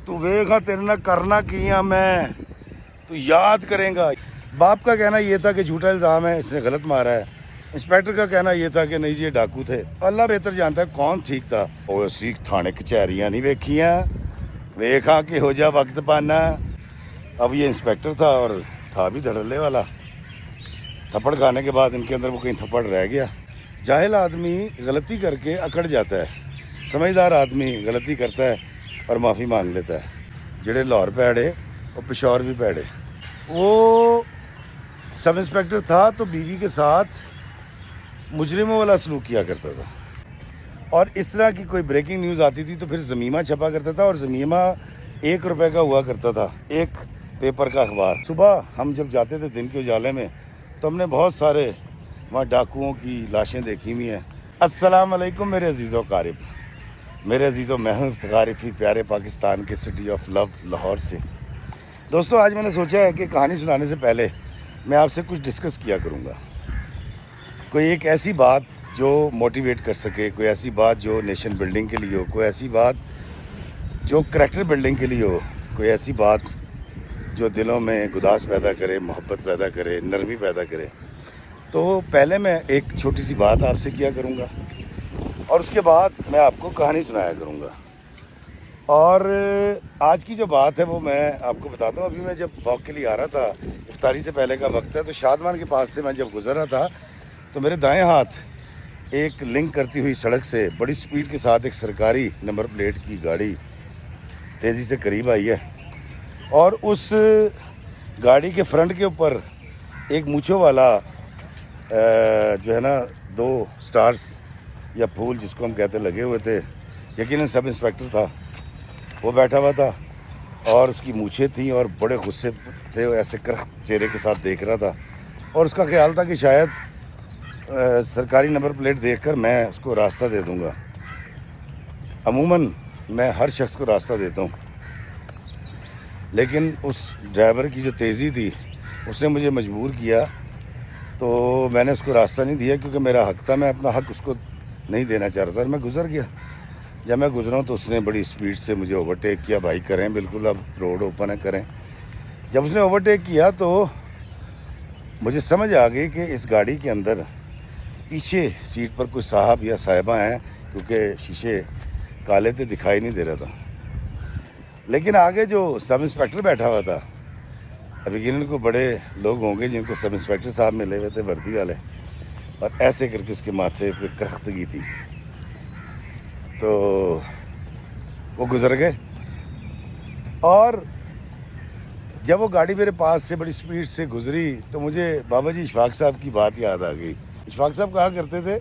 تو ویکھا تیرے نہ کرنا کیا میں تو یاد کریں گا. باپ کا کہنا یہ تھا کہ جھوٹا الزام ہے, اس نے غلط مارا ہے. انسپیکٹر کا کہنا یہ تھا کہ نہیں یہ ڈاکو تھے. اللہ بہتر جانتا ہے کون ٹھیک تھا. وہ سیکھ تھانے کچہریاں نہیں ویکھیاں, ویکھا کہ ہو جا وقت پانا. اب یہ انسپیکٹر تھا اور تھا بھی دھڑلے والا. تھپڑ کھانے کے بعد ان کے اندر وہ کہیں تھپڑ رہ گیا. جاہل آدمی غلطی کر کے اکڑ جاتا ہے, سمجھدار آدمی غلطی کرتا ہے اور معافی مانگ لیتا ہے. جڑے لاہور پیڑے اور پشاور بھی پیڑے. وہ سب انسپیکٹر تھا تو بیوی کے ساتھ مجرموں والا سلوک کیا کرتا تھا, اور اس طرح کی کوئی بریکنگ نیوز آتی تھی تو پھر زمیمہ چھپا کرتا تھا, اور زمیمہ 1 روپے کا ہوا کرتا تھا, ایک پیپر کا اخبار. صبح ہم جب جاتے تھے دن کے اجالے میں تو ہم نے بہت سارے وہاں ڈاکوؤں کی لاشیں دیکھی ہوئی ہیں. السلام علیکم میرے عزیزو قارب, میرے عزیزو میں ہوں غارب پیارے پاکستان کے سٹی آف لو لاہور سے. دوستو آج میں نے سوچا ہے کہ کہانی سنانے سے پہلے میں آپ سے کچھ ڈسکس کیا کروں گا. کوئی ایک ایسی بات جو موٹیویٹ کر سکے, کوئی ایسی بات جو نیشن بلڈنگ کے لیے ہو, کوئی ایسی بات جو کریکٹر بلڈنگ کے لیے ہو, کوئی ایسی بات جو دلوں میں گداز پیدا کرے, محبت پیدا کرے, نرمی پیدا کرے. تو پہلے میں ایک چھوٹی سی بات آپ سے کیا کروں گا اور اس کے بعد میں آپ کو کہانی سنایا کروں گا. اور آج کی جو بات ہے وہ میں آپ کو بتاتا ہوں. ابھی میں جب واک کے لیے آ رہا تھا, افطاری سے پہلے کا وقت ہے, تو شادمان کے پاس سے میں جب گزر رہا تھا تو میرے دائیں ہاتھ ایک لنک کرتی ہوئی سڑک سے بڑی سپیڈ کے ساتھ ایک سرکاری نمبر پلیٹ کی گاڑی تیزی سے قریب آئی ہے, اور اس گاڑی کے فرنٹ کے اوپر ایک مونچھوں والا جو ہے نا 2 سٹارز یا پھول جس کو ہم کہتے لگے ہوئے تھے. یقیناً سب انسپیکٹر تھا, وہ بیٹھا ہوا تھا اور اس کی مونچھیں تھیں اور بڑے غصے سے ایسے کرخت چہرے کے ساتھ دیکھ رہا تھا, اور اس کا خیال تھا کہ شاید سرکاری نمبر پلیٹ دیکھ کر میں اس کو راستہ دے دوں گا. عموماً میں ہر شخص کو راستہ دیتا ہوں, لیکن اس ڈرائیور کی جو تیزی تھی اس نے مجھے مجبور کیا, تو میں نے اس کو راستہ نہیں دیا کیونکہ میرا حق تھا. میں اپنا حق اس کو نہیں دینا چاہ رہا تھا, اور میں گزر گیا. جب میں گزرا ہوں تو اس نے بڑی اسپیڈ سے مجھے اوورٹیک کیا. بھائی کریں بالکل, اب روڈ اوپن ہے کریں. جب اس نے اوورٹیک کیا تو مجھے سمجھ آ گئی کہ اس گاڑی کے اندر پیچھے سیٹ پر کوئی صاحب یا صاحبہ ہیں, کیونکہ شیشے کالے تھے, دکھائی نہیں دے رہا تھا. لیکن آگے جو سب انسپیکٹر بیٹھا ہوا تھا, اب یقیناً کو بڑے لوگ ہوں گے جن کو سب انسپیکٹر صاحب ملے ہوئے تھے وردی والے, اور ایسے کر کے اس کے ماتھے پہ کرختگی تھی. تو وہ گزر گئے, اور جب وہ گاڑی میرے پاس سے بڑی سپیڈ سے گزری تو مجھے بابا جی اشفاق صاحب کی بات یاد آ گئی. اشفاق صاحب کہا کرتے تھے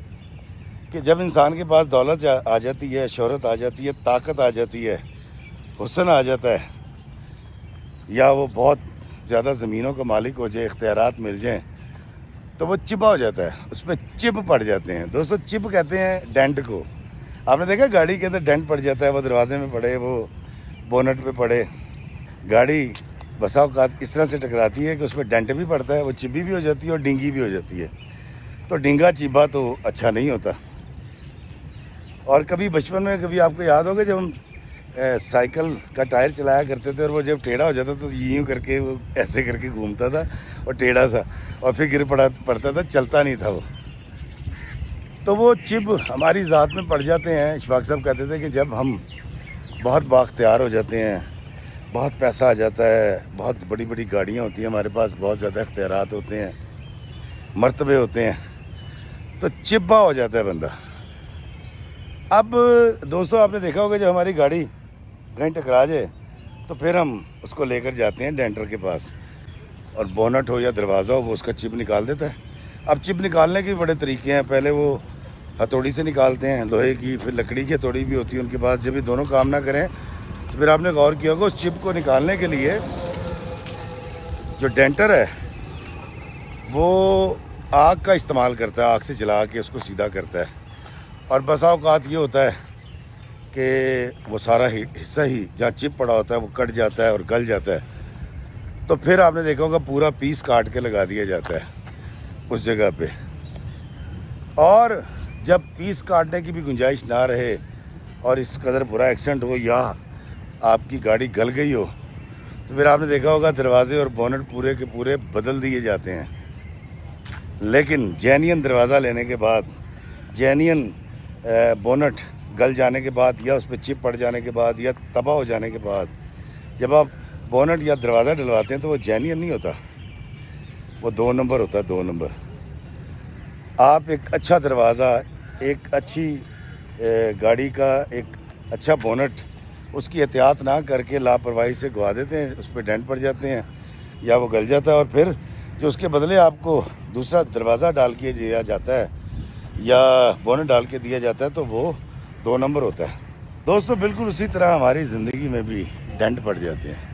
کہ جب انسان کے پاس دولت آ جاتی ہے, شہرت آ جاتی ہے, طاقت آ جاتی ہے, حسن آ جاتا ہے, یا وہ بہت زیادہ زمینوں کا مالک ہو جائے, اختیارات مل جائیں, تو وہ چپا ہو جاتا ہے, اس پہ چپ پڑ جاتے ہیں. دوستو چپ کہتے ہیں ڈینٹ کو. آپ نے دیکھا گاڑی کے اندر ڈینٹ پڑ جاتا ہے, وہ دروازے میں پڑے, وہ بونٹ پہ پڑے. گاڑی بسا اوقات اس طرح سے ٹکراتی ہے کہ اس پہ ڈینٹ بھی پڑتا ہے, وہ چبی بھی ہو جاتی ہے اور ڈینگی بھی ہو جاتی ہے. تو ڈینگا چیبا تو اچھا نہیں ہوتا. اور کبھی بچپن میں کبھی آپ کو یاد ہوگا جب ہم سائیکل کا ٹائر چلایا کرتے تھے, اور وہ جب ٹیڑھا ہو جاتا تو یوں کر کے وہ ایسے کر کے گھومتا تھا اور ٹیڑھا سا, اور پھر گر پڑتا تھا, چلتا نہیں تھا وہ. تو وہ چب ہماری ذات میں پڑ جاتے ہیں. اشفاق صاحب کہتے تھے کہ جب ہم بہت بااختیار ہو جاتے ہیں, بہت پیسہ آ جاتا ہے, بہت بڑی بڑی گاڑیاں ہوتی ہیں ہمارے پاس, بہت زیادہ اختیارات ہوتے ہیں, مرتبے ہوتے ہیں, تو چبا ہو جاتا ہے بندہ. اب دوستو آپ نے دیکھا ہوگا جب ہماری گاڑی کہیں ٹکرا جائے تو پھر ہم اس کو لے کر جاتے ہیں ڈینٹر کے پاس, اور بونٹ ہو یا دروازہ ہو وہ اس کا چپ نکال دیتا ہے. اب چپ نکالنے کے بھی بڑے طریقے ہیں. پہلے وہ ہتھوڑی سے نکالتے ہیں لوہے کی, پھر لکڑی کی ہتھوڑی بھی ہوتی ہے ان کے پاس. جب یہ دونوں کام نہ کریں تو پھر آپ نے غور کیا ہوگا اس چپ کو نکالنے کے لیے جو ڈینٹر ہے وہ آگ کا استعمال کرتا ہے, آگ سے جلا کے اس کو سیدھا کرتا ہے. اور بسا اوقات یہ ہوتا ہے کہ وہ سارا حصہ ہی جہاں چپ پڑا ہوتا ہے وہ کٹ جاتا ہے اور گل جاتا ہے, تو پھر آپ نے دیکھا ہوگا پورا پیس کاٹ کے لگا دیا جاتا ہے اس جگہ پہ. اور جب پیس کاٹنے کی بھی گنجائش نہ رہے اور اس قدر برا ایکسیڈنٹ ہو یا آپ کی گاڑی گل گئی ہو تو پھر آپ نے دیکھا ہوگا دروازے اور بونٹ پورے کے پورے بدل دیے جاتے ہیں. لیکن جینین دروازہ لینے کے بعد، جینین بونٹ گل جانے کے بعد، یا اس پہ چپ پڑ جانے کے بعد، یا تباہ ہو جانے کے بعد جب آپ بونٹ یا دروازہ ڈلواتے ہیں تو وہ جینین نہیں ہوتا، وہ 2 نمبر ہوتا ہے. 2 نمبر. آپ ایک اچھا دروازہ، ایک اچھی گاڑی کا ایک اچھا بونٹ، اس کی احتیاط نہ کر کے لاپرواہی سے گوا دیتے ہیں، اس پہ ڈینٹ پڑ جاتے ہیں یا وہ گل جاتا ہے، اور پھر جو اس کے بدلے آپ کو دوسرا دروازہ ڈال کے دیا جاتا ہے یا بونٹ ڈال کے دیا جاتا ہے تو وہ 2 نمبر ہوتا ہے. دوستو بالکل اسی طرح ہماری زندگی میں بھی ڈینٹ پڑ جاتے ہیں،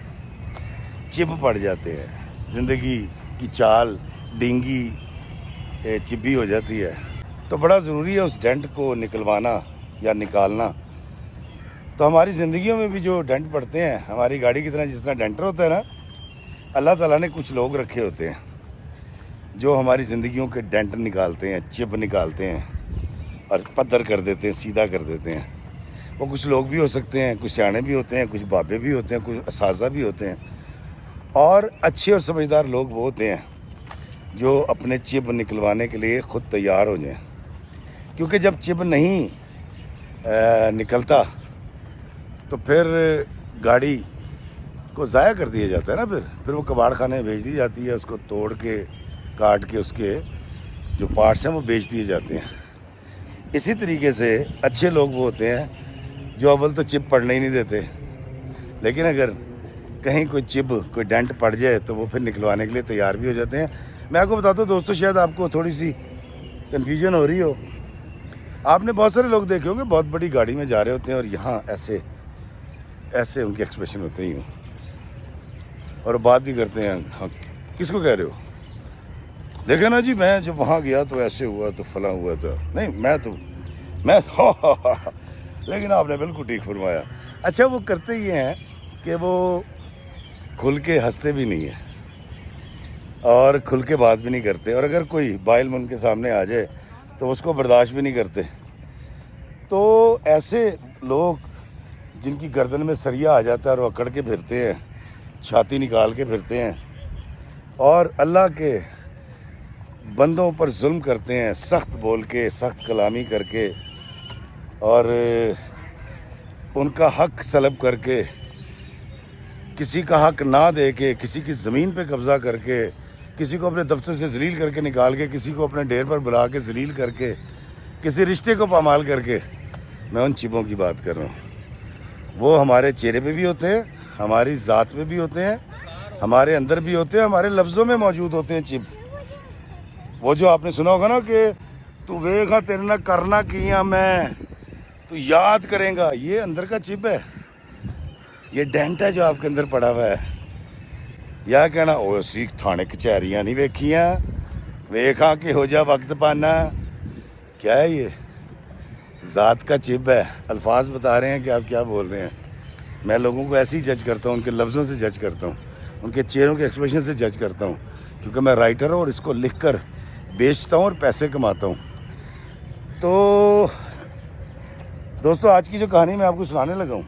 چپ پڑ جاتے ہیں، زندگی کی چال ڈینگی چبی ہو جاتی ہے. تو بڑا ضروری ہے اس ڈینٹ کو نکلوانا یا نکالنا. تو ہماری زندگیوں میں بھی جو ڈینٹ پڑتے ہیں، ہماری گاڑی کی طرح جس طرح ڈینٹر ہوتا ہے نا، اللہ تعالیٰ نے کچھ لوگ رکھے ہوتے ہیں جو ہماری زندگیوں کے ڈینٹ نکالتے ہیں، چپ نکالتے ہیں اور پدر کر دیتے ہیں، سیدھا کر دیتے ہیں. وہ کچھ لوگ بھی ہو سکتے ہیں، کچھ سیانے بھی ہوتے ہیں، کچھ بابے بھی ہوتے ہیں، کچھ اساتذہ بھی ہوتے ہیں، اور اچھے اور سمجھدار لوگ وہ ہوتے ہیں جو اپنے چب نکلوانے کے لیے خود تیار ہو جائیں. کیونکہ جب چب نہیں نکلتا تو پھر گاڑی کو ضائع کر دیا جاتا ہے نا، پھر وہ کباڑ خانے بھیج دی جاتی ہے، اس کو توڑ کے کاٹ کے اس کے جو پارٹس ہیں وہ بیچ دیے جاتے ہیں. اسی طریقے سے اچھے لوگ وہ ہوتے ہیں جو اول تو چپ پڑنے ہی نہیں دیتے، لیکن اگر کہیں کوئی چب کوئی ڈینٹ پڑ جائے تو وہ پھر نکلوانے کے لیے تیار بھی ہو جاتے ہیں. میں آپ کو بتاتا ہوں دوستو، شاید آپ کو تھوڑی سی کنفیوژن ہو رہی ہو. آپ نے بہت سارے لوگ دیکھے ہوں گے بہت بڑی گاڑی میں جا رہے ہوتے ہیں اور یہاں ایسے ایسے ان کے ایکسپریشن ہوتے ہی ہوں، اور بات بھی کرتے ہیں. ہاں کس کو کہہ رہے ہو؟ دیکھیں نا جی، میں جب وہاں گیا تو ایسے ہوا تو فلاں ہوا تھا. نہیں میں تو لیکن آپ نے بالکل ٹھیک فرمایا. اچھا وہ کرتے یہ ہیں کہ وہ کھل کے ہنستے بھی نہیں ہیں اور کھل کے بات بھی نہیں کرتے، اور اگر کوئی بائل ان کے سامنے آ جائے تو اس کو برداشت بھی نہیں کرتے. تو ایسے لوگ جن کی گردن میں سریا آ جاتا ہے اور وہ اکڑ کے پھرتے ہیں، چھاتی نکال کے پھرتے ہیں اور اللہ کے بندوں پر ظلم کرتے ہیں، سخت بول کے، سخت کلامی کر کے، اور ان کا حق سلب کر کے، کسی کا حق نہ دے کے، کسی کی زمین پہ قبضہ کر کے، کسی کو اپنے دفتر سے ذلیل کر کے نکال کے، کسی کو اپنے ڈیر پر بلا کے ذلیل کر کے، کسی رشتے کو پامال کر کے. میں ان چبوں کی بات کر رہا ہوں. وہ ہمارے چہرے پہ بھی ہوتے ہیں، ہماری ذات میں بھی ہوتے ہیں، ہمارے اندر بھی ہوتے ہیں، ہمارے لفظوں میں موجود ہوتے ہیں چب. وہ جو آپ نے سنا ہوگا نا کہ تو ویکھا تیرے نہ کرنا کیا میں، تو یاد کریں گا، یہ اندر کا چپ ہے، یہ ڈینٹ ہے جو آپ کے اندر پڑا ہوا ہے. یا کہنا او سیکھ تھانے کچہریاں نہیں ویکھیاں، ویکھا کہ ہو جا وقت پانا. کیا ہے یہ؟ ذات کا چپ ہے. الفاظ بتا رہے ہیں کہ آپ کیا بول رہے ہیں. میں لوگوں کو ایسے ہی جج کرتا ہوں، ان کے لفظوں سے جج کرتا ہوں، ان کے چہروں کے ایکسپریشن سے جج کرتا ہوں، کیونکہ میں رائٹر ہوں اور اس کو لکھ کر بیچتا ہوں اور پیسے کماتا ہوں. تو دوستو آج کی جو کہانی میں آپ کو سنانے لگا ہوں،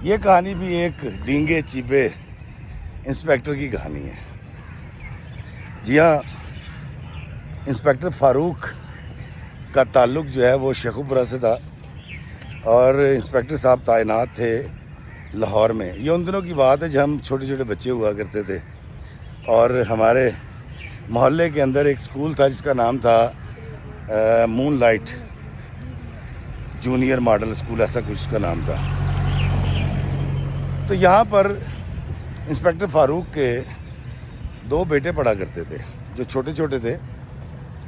یہ کہانی بھی ایک ڈینگے چیبے انسپیکٹر کی کہانی ہے. جی ہاں، انسپیکٹر فاروق کا تعلق جو ہے وہ شیخوپورہ سے تھا، اور انسپیکٹر صاحب تعینات تھے لاہور میں. یہ ان دنوں کی بات ہے جب ہم چھوٹے چھوٹے بچے ہوا کرتے تھے، اور ہمارے محلے کے اندر ایک سکول تھا جس کا نام تھا مون لائٹ جونیئر ماڈل اسکول، ایسا کچھ اس کا نام تھا. تو یہاں پر انسپیکٹر فاروق کے 2 بیٹے پڑھا کرتے تھے جو چھوٹے چھوٹے تھے.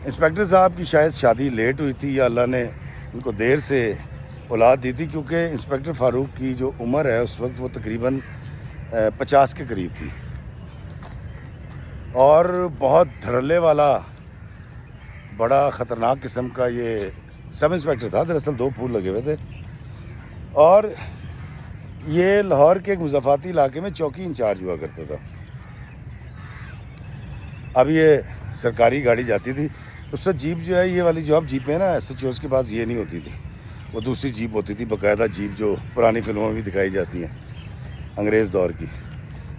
انسپیکٹر صاحب کی شاید شادی لیٹ ہوئی تھی یا اللہ نے ان کو دیر سے اولاد دی تھی، کیونکہ انسپیکٹر فاروق کی جو عمر ہے اس وقت وہ تقریباً 50 کے قریب تھی، اور بہت دھڑلے والا بڑا خطرناک قسم کا یہ سب انسپیکٹر تھا. دراصل 2 پھول لگے ہوئے تھے، اور یہ لاہور کے ایک مضافاتی علاقے میں چوکی انچارج ہوا کرتا تھا. اب یہ سرکاری گاڑی جاتی تھی اس وقت. جیپ جو ہے، یہ والی جو اب جیپیں نا ایس ایچ اوز کے پاس یہ نہیں ہوتی تھی، وہ دوسری جیپ ہوتی تھی، باقاعدہ جیپ جو پرانی فلموں میں بھی دکھائی جاتی ہیں انگریز دور کی،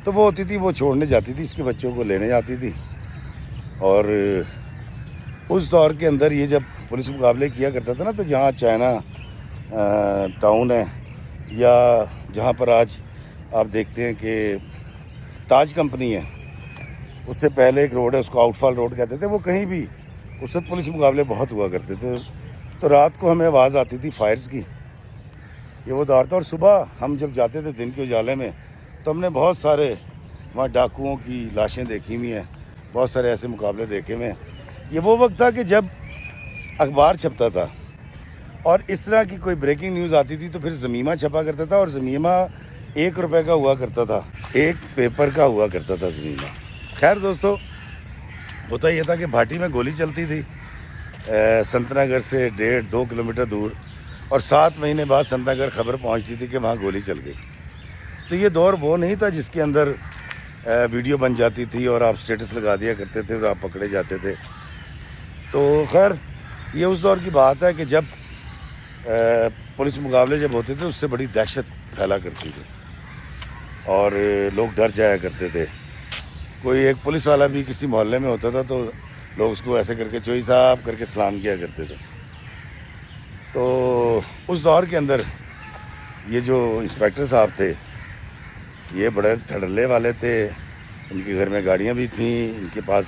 تو وہ ہوتی تھی، وہ چھوڑنے جاتی تھی، اس کے بچوں کو لینے جاتی تھی. اور اس دور کے اندر یہ جب پولیس مقابلے کیا کرتا تھا نا، تو جہاں چائنا ٹاؤن ہے، یا جہاں پر آج آپ دیکھتے ہیں کہ تاج کمپنی ہے، اس سے پہلے ایک روڈ ہے، اس کو آؤٹ فال روڈ کہتے تھے، وہ کہیں بھی اس وقت پولیس مقابلے بہت ہوا کرتے تھے. تو رات کو ہمیں آواز آتی تھی فائرز کی، یہ وہ دور تھا. اور صبح ہم جب جاتے تھے دن کے اجالے میں، تو ہم نے بہت سارے وہاں ڈاکوؤں کی لاشیں دیکھی ہوئی ہیں، بہت سارے ایسے مقابلے دیکھے ہوئے ہیں. یہ وہ وقت تھا کہ جب اخبار چھپتا تھا، اور اس طرح کی کوئی بریکنگ نیوز آتی تھی تو پھر زمیمہ چھپا کرتا تھا، اور زمیمہ 1 روپے کا ہوا کرتا تھا، 1 پیپر کا ہوا کرتا تھا زمیمہ. خیر دوستو، ہوتا یہ تھا کہ بھاٹی میں گولی چلتی تھی سنتنا گڑھ سے 1.5-2 کلومیٹر دور، اور 7 مہینے بعد سنتنا گڑھ خبر پہنچتی تھی کہ وہاں گولی چل گئی. تو یہ دور وہ نہیں تھا جس کے اندر ویڈیو بن جاتی تھی اور آپ سٹیٹس لگا دیا کرتے تھے تو آپ پکڑے جاتے تھے. تو خیر یہ اس دور کی بات ہے کہ جب پولیس مقابلے جب ہوتے تھے، اس سے بڑی دہشت پھیلا کرتی تھی اور لوگ ڈر جایا کرتے تھے. کوئی ایک پولیس والا بھی کسی محلے میں ہوتا تھا تو لوگ اس کو ایسے کر کے چوئی صاحب کر کے سلام کیا کرتے تھے. تو اس دور کے اندر یہ جو انسپیکٹر صاحب تھے، یہ بڑے دھڑلے والے تھے. ان کے گھر میں گاڑیاں بھی تھیں، ان کے پاس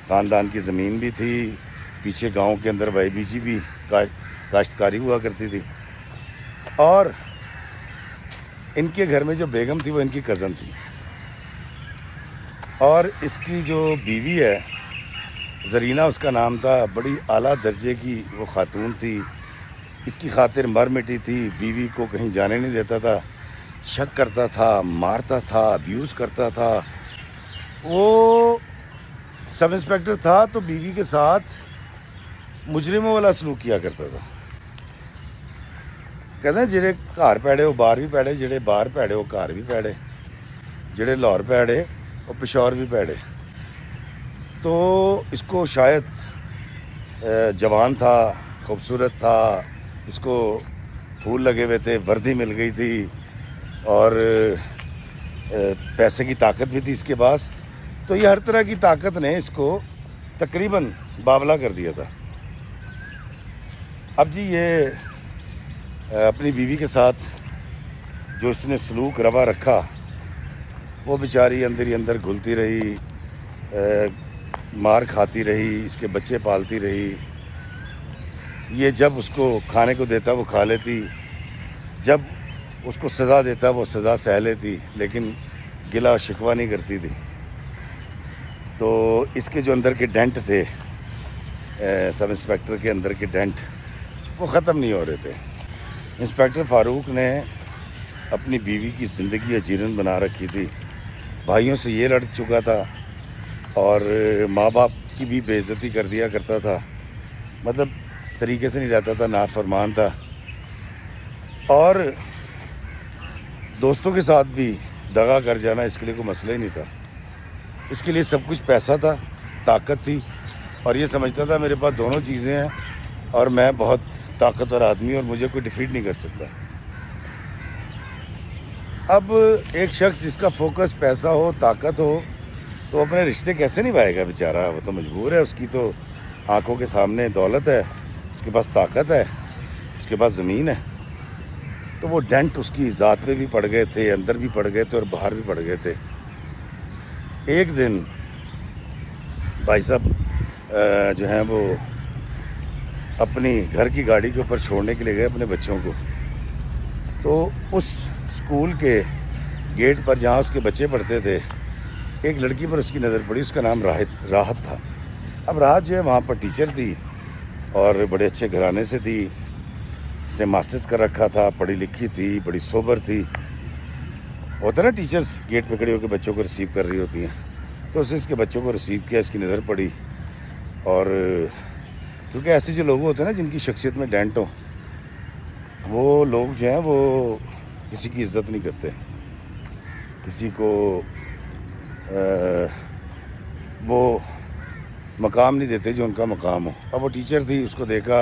خاندان کی زمین بھی تھی، پیچھے گاؤں کے اندر وائی بی جی بھی کاشتکاری ہوا کرتی تھی. اور ان کے گھر میں جو بیگم تھی وہ ان کی کزن تھی، اور اس کی جو بیوی ہے زرینہ اس کا نام تھا، بڑی اعلیٰ درجے کی وہ خاتون تھی. اس کی خاطر مر مٹی تھی، بیوی کو کہیں جانے نہیں دیتا تھا، شک کرتا تھا، مارتا تھا، ابیوز کرتا تھا. وہ سب انسپیکٹر تھا تو بیوی کے ساتھ مجرموں والا سلوک کیا کرتا تھا. کہتے ہیں جڑے گھر پیڑے وہ باہر بھی پیڑے، جڑے باہر پیڑے وہ گھر بھی پیڑے، جڑے لاہور پیڑے وہ پشاور بھی پیڑے. تو اس کو شاید جوان تھا، خوبصورت تھا، اس کو پھول لگے ہوئے تھے، وردی مل گئی تھی، اور پیسے کی طاقت بھی تھی اس کے پاس. تو یہ ہر طرح کی طاقت نے اس کو تقریباً باولا کر دیا تھا. اب جی یہ اپنی بیوی کے ساتھ جو اس نے سلوک روا رکھا، وہ بیچاری اندر ہی اندر گھلتی رہی، مار کھاتی رہی، اس کے بچے پالتی رہی. یہ جب اس کو کھانے کو دیتا وہ کھا لیتی، جب اس کو سزا دیتا وہ سزا سہ لیتی، لیکن گلا شکوہ نہیں کرتی تھی. تو اس کے جو اندر کے ڈینٹ تھے، سب انسپیکٹر کے اندر کے ڈینٹ، وہ ختم نہیں ہو رہے تھے. انسپیکٹر فاروق نے اپنی بیوی کی زندگی اجیرن بنا رکھی تھی، بھائیوں سے یہ لڑ چکا تھا، اور ماں باپ کی بھی بے عزتی کر دیا کرتا تھا، مطلب طریقے سے نہیں رہتا تھا، نافرمان تھا. اور دوستوں کے ساتھ بھی دغا کر جانا اس کے لیے کوئی مسئلہ ہی نہیں تھا. اس کے لیے سب کچھ پیسہ تھا، طاقت تھی، اور یہ سمجھتا تھا میرے پاس دونوں چیزیں ہیں اور میں بہت طاقتور آدمی اور مجھے کوئی ڈیفیٹ نہیں کر سکتا. اب ایک شخص جس کا فوکس پیسہ ہو، طاقت ہو، تو اپنے رشتے کیسے نبھائے گا بیچارہ؟ وہ تو مجبور ہے، اس کی تو آنکھوں کے سامنے دولت ہے، اس کے پاس طاقت ہے، اس کے پاس زمین ہے. تو وہ ڈینٹ اس کی ذات پہ بھی پڑ گئے تھے، اندر بھی پڑ گئے تھے اور باہر بھی پڑ گئے تھے. ایک دن بھائی صاحب جو ہیں وہ اپنی گھر کی گاڑی کے اوپر چھوڑنے کے لیے گئے اپنے بچوں کو. تو اس اسکول کے گیٹ پر جہاں اس کے بچے پڑھتے تھے، ایک لڑکی پر اس کی نظر پڑی، اس کا نام راحت تھا. اب راحت جو ہے وہاں پر ٹیچر تھی اور بڑے اچھے گھرانے سے تھی، اس نے ماسٹرز کر رکھا تھا، پڑھی لکھی تھی، بڑی سوبر تھی. ہوتا نا ٹیچرز گیٹ پہ کھڑی ہو کے بچوں کو ریسیو کر رہی ہوتی ہیں. تو اس نے اس کے بچوں کو ریسیو کیا، اس کی نظر پڑی. اور کیونکہ ایسے جو لوگ ہوتے ہیں نا جن کی شخصیت میں ڈینٹ ہو، وہ لوگ جو ہیں وہ کسی کی عزت نہیں کرتے، کسی کو وہ مقام نہیں دیتے جو ان کا مقام ہو. اب وہ ٹیچر تھی، اس کو دیکھا،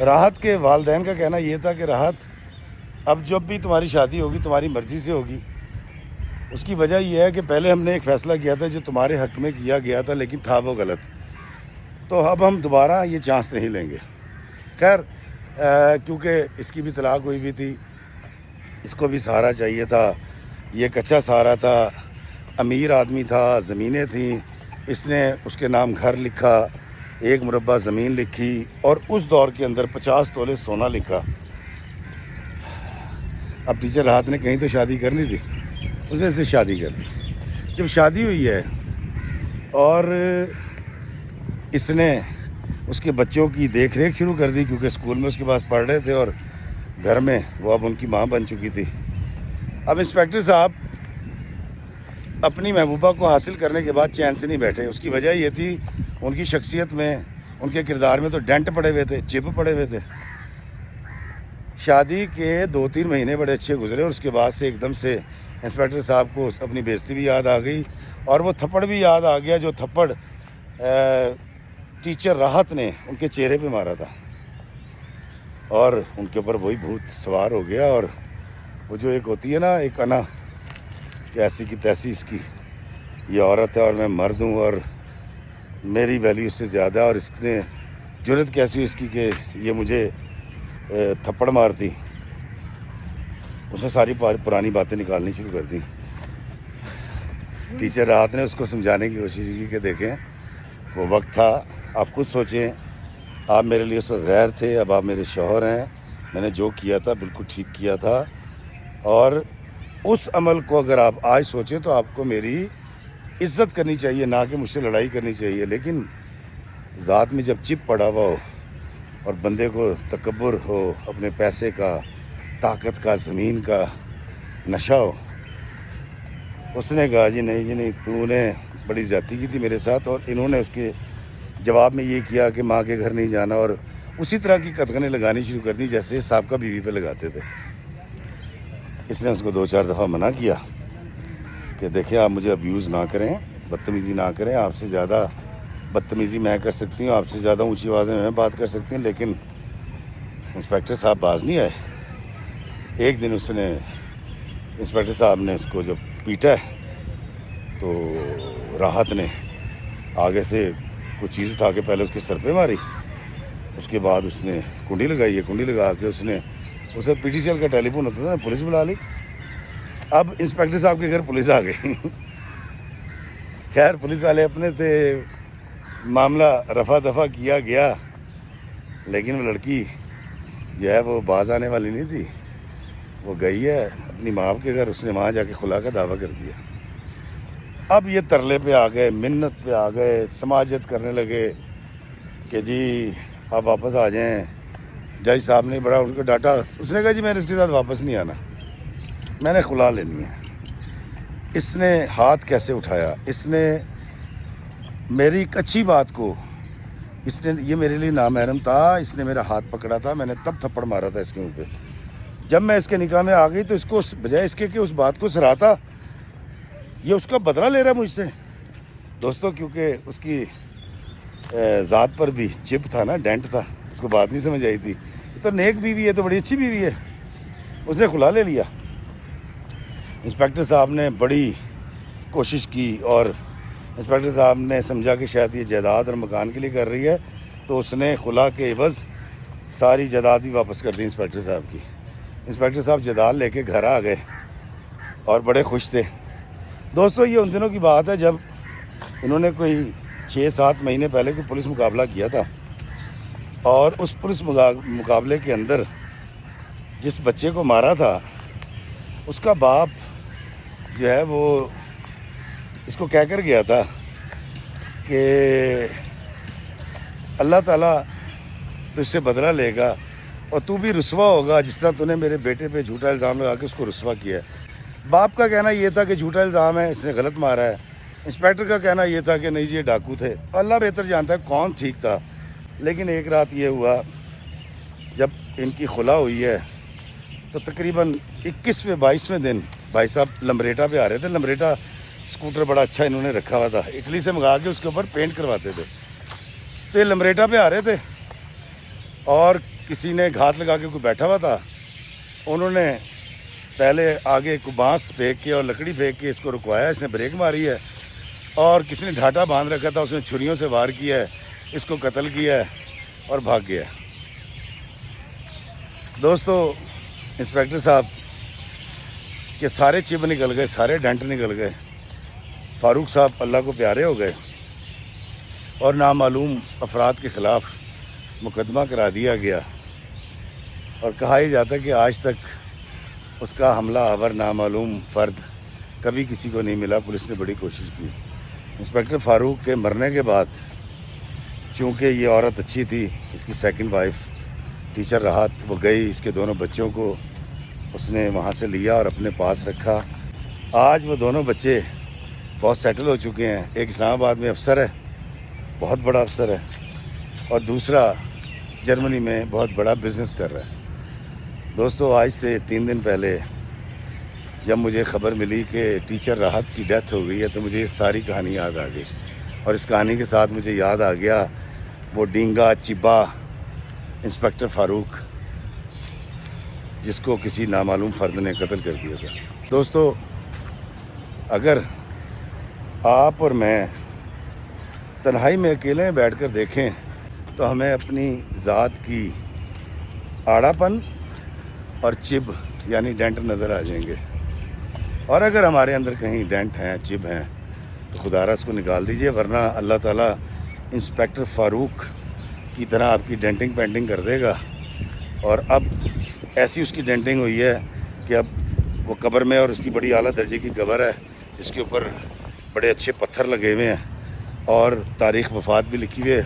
راحت کے والدین کا کہنا یہ تھا کہ راحت اب جب بھی تمہاری شادی ہوگی تمہاری مرضی سے ہوگی. اس کی وجہ یہ ہے کہ پہلے ہم نے ایک فیصلہ کیا تھا جو تمہارے حق میں کیا گیا تھا لیکن تھا وہ غلط, تو اب ہم دوبارہ یہ چانس نہیں لیں گے. خیر کیونکہ اس کی بھی طلاق ہوئی بھی تھی, اس کو بھی سہارا چاہیے تھا, یہ کچا سہارا تھا, امیر آدمی تھا, زمینیں تھیں, اس نے اس کے نام گھر لکھا, 1 مربع زمین لکھی اور اس دور کے اندر 50 تولے سونا لکھا. اب ٹیچر راحت نے کہیں تو شادی کرنی تھی, اس نے سے شادی کر لی. جب شادی ہوئی ہے اور اس نے اس کے بچوں کی دیکھ ریکھ شروع کر دی, کیونکہ اسکول میں اس کے پاس پڑھ رہے تھے اور گھر میں وہ اب ان کی ماں بن چکی تھی. اب انسپیکٹر صاحب اپنی محبوبہ کو حاصل کرنے کے بعد چین سے نہیں بیٹھے. اس کی وجہ یہ تھی ان کی شخصیت میں, ان کے کردار میں تو ڈینٹ پڑے ہوئے تھے, چپ پڑے ہوئے تھے. شادی کے 2-3 مہینے بڑے اچھے گزرے اور اس کے بعد سے ایک دم سے انسپیکٹر صاحب کو اپنی بےزتی بھی یاد آ گئی اور وہ تھپڑ بھی یاد آ گیا جو تھپڑ ٹیچر راحت نے ان کے چہرے پہ مارا تھا, اور ان کے اوپر وہی بھوت سوار ہو گیا. اور وہ جو ایک ہوتی ہے نا ایک انا کہ ایسی کی تیسی اس کی یہ عورت ہے اور میں مرد ہوں اور میری ویلیو اس سے زیادہ, اور اس نے جرت کیسی ہوئی اس کی کہ یہ مجھے تھپڑ مارتی. اس نے ساری پرانی باتیں نکالنی شروع کر دی. ٹیچر راحت نے اس کو سمجھانے کی کوشش کی کہ دیکھیں وہ وقت تھا, آپ خود سوچیں, آپ میرے لیے اس وقت غیر تھے, اب آپ میرے شوہر ہیں, میں نے جو کیا تھا بالکل ٹھیک کیا تھا, اور اس عمل کو اگر آپ آج سوچیں تو آپ کو میری عزت کرنی چاہیے, نہ کہ مجھ سے لڑائی کرنی چاہیے. لیکن ذات میں جب چپ پڑا ہوا ہو اور بندے کو تکبر ہو, اپنے پیسے کا, طاقت کا, زمین کا نشہ ہو, اس نے کہا جی نہیں تو نے بڑی زیادتی کی تھی میرے ساتھ. اور انہوں نے اس کے جواب میں یہ کیا کہ ماں کے گھر نہیں جانا, اور اسی طرح کی قدغنیں لگانی شروع کر دی جیسے سابقہ بیوی پہ لگاتے تھے. اس نے اس کو 2-4 دفعہ منع کیا کہ دیکھیں آپ مجھے ابیوز نہ کریں, بدتمیزی نہ کریں, آپ سے زیادہ بدتمیزی میں کر سکتی ہوں, آپ سے زیادہ اونچی آوازیں میں بات کر سکتی ہوں. لیکن انسپیکٹر صاحب باز نہیں آئے. ایک دن اس نے انسپیکٹر صاحب نے اس کو جب پیٹا ہے تو راحت نے آگے سے کچھ چیز اٹھا کے پہلے اس کے سر پہ ماری, اس کے بعد اس نے کنڈی لگائی ہے, کنڈی لگا کے اس نے اسے پی ٹی سی ایل کا ٹیلی فون ہوتا تھا نا, پولیس بلا لی. اب انسپیکٹر صاحب کے گھر پولیس آ گئی. خیر پولیس والے اپنے تھے, معاملہ رفع دفع کیا گیا, لیکن وہ لڑکی جو ہے وہ باز آنے والی نہیں تھی. وہ گئی ہے اپنی ماں کے گھر, اس نے وہاں جا کے خلا کا دعویٰ کر دیا. اب یہ ترلے پہ آ گئے, منت پہ آ گئے, سماجت کرنے لگے کہ جی آپ واپس آ جائیں. جج صاحب نے بڑا اس کو ڈانٹا. اس نے کہا جی میں نے اس کے ساتھ واپس نہیں آنا, میں نے خلا لینی ہے. اس نے ہاتھ کیسے اٹھایا, اس نے میری ایک اچھی بات کو, اس نے یہ میرے لیے نامحرم تھا, اس نے میرا ہاتھ پکڑا تھا, میں نے تب تھپڑ مارا تھا اس کے منہ پہ. جب میں اس کے نکاح میں آ گئی تو اس کو بجائے اس کے کہ اس بات کو سراہتا, یہ اس کا بدلہ لے رہا ہے مجھ سے. دوستو کیونکہ اس کی ذات پر بھی چپ تھا نا, ڈینٹ تھا, اس کو بات نہیں سمجھ آئی تھی. یہ تو نیک بیوی ہے, تو بڑی اچھی بیوی ہے, اس نے خلا لے لیا. انسپیکٹر صاحب نے بڑی کوشش کی اور انسپیکٹر صاحب نے سمجھا کہ شاید یہ جائیداد اور مکان کے لیے کر رہی ہے, تو اس نے خلا کے عوض ساری جائیداد بھی واپس کر دی انسپیکٹر صاحب کی. انسپیکٹر صاحب جائیداد لے کے گھر آ گئے اور بڑے خوش تھے. دوستو یہ ان دنوں کی بات ہے جب انہوں نے کوئی 6-7 مہینے پہلے کوئی پولیس مقابلہ کیا تھا, اور اس پولیس مقابلے کے اندر جس بچے کو مارا تھا اس کا باپ جو ہے وہ اس کو کہہ کر گیا تھا کہ اللہ تعالیٰ تجھ سے بدلہ لے گا اور تو بھی رسوا ہوگا جس طرح تو نے میرے بیٹے پہ جھوٹا الزام لگا کے اس کو رسوا کیا ہے. باپ کا کہنا یہ تھا کہ جھوٹا الزام ہے, اس نے غلط مارا ہے. انسپیکٹر کا کہنا یہ تھا کہ نہیں جی یہ ڈاکو تھے. اللہ بہتر جانتا ہے کون ٹھیک تھا. لیکن ایک رات یہ ہوا جب ان کی خلا ہوئی ہے تو تقریباً 21ویں 22ویں دن بھائی صاحب لمبریٹا پہ آ رہے تھے. لمبریٹا اسکوٹر بڑا اچھا انہوں نے رکھا ہوا تھا, اٹلی سے منگا کے اس کے اوپر پینٹ کرواتے تھے. تو یہ لمبریٹا پہ آ رہے تھے اور کسی نے گھات لگا کے کوئی بیٹھا ہوا تھا، انہوں نے پہلے آگے کو بانس پھینک کے اور لکڑی پھینک کے اس کو رکوایا، اس نے بریک ماری ہے، اور کسی نے ڈھاٹا باندھ رکھا تھا، اس نے چھریوں سے وار کیا ہے، اس کو قتل کیا ہے اور بھاگ گیا ہے۔ دوستو، انسپیکٹر صاحب کے سارے چب نکل گئے، سارے ڈنٹ نکل گئے، فاروق صاحب اللہ کو پیارے ہو گئے اور نامعلوم افراد کے خلاف مقدمہ کرا دیا گیا، اور کہا ہی جاتا ہے کہ آج تک اس کا حملہ آور نامعلوم فرد کبھی کسی کو نہیں ملا۔ پولیس نے بڑی کوشش کی۔ انسپیکٹر فاروق کے مرنے کے بعد چونکہ یہ عورت اچھی تھی، اس کی سیکنڈ وائف ٹیچر رہا، وہ گئی، اس کے دونوں بچوں کو اس نے وہاں سے لیا اور اپنے پاس رکھا۔ آج وہ دونوں بچے بہت سیٹل ہو چکے ہیں، ایک اسلام آباد میں افسر ہے، بہت بڑا افسر ہے، اور دوسرا جرمنی میں بہت بڑا بزنس کر رہا ہے۔ دوستو، آج سے 3 دن پہلے جب مجھے خبر ملی کہ ٹیچر راحت کی ڈیتھ ہو گئی ہے تو مجھے یہ ساری کہانی یاد آ گئی، اور اس کہانی کے ساتھ مجھے یاد آ گیا وہ ڈینگا چبا انسپیکٹر فاروق، جس کو کسی نامعلوم فرد نے قتل کر دیا تھا۔ دوستو، اگر آپ اور میں تنہائی میں اکیلے بیٹھ کر دیکھیں تو ہمیں اپنی ذات کی آڑا پن اور چب یعنی ڈینٹ نظر آ جائیں گے، اور اگر ہمارے اندر کہیں ڈینٹ ہیں، چب ہیں، تو خدا را اس کو نکال دیجئے، ورنہ اللہ تعالیٰ انسپیکٹر فاروق کی طرح آپ کی ڈینٹنگ پینٹنگ کر دے گا۔ اور اب ایسی اس کی ڈینٹنگ ہوئی ہے کہ اب وہ قبر میں، اور اس کی بڑی اعلیٰ درجے کی قبر ہے جس کے اوپر بڑے اچھے پتھر لگے ہوئے ہیں اور تاریخ وفات بھی لکھی ہوئی ہے۔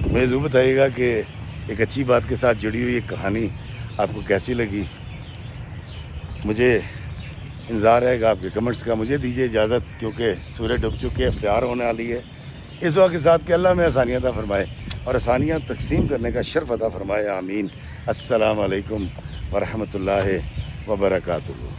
مجھے ضرور بتائیے گا کہ ایک اچھی بات کے ساتھ جڑی ہوئی ایک کہانی آپ کو کیسی لگی۔ مجھے انتظار ہے گا آپ کے کمنٹس کا۔ مجھے دیجیے اجازت، کیونکہ سورج ڈوب چکے، افطار ہونے والی ہے۔ اس دعا کے ساتھ کہ اللہ میں آسانیاں عطا فرمائے اور آسانیاں تقسیم کرنے کا شرف عطا فرمائے، آمین۔ السلام علیکم ورحمۃ اللہ وبرکاتہ۔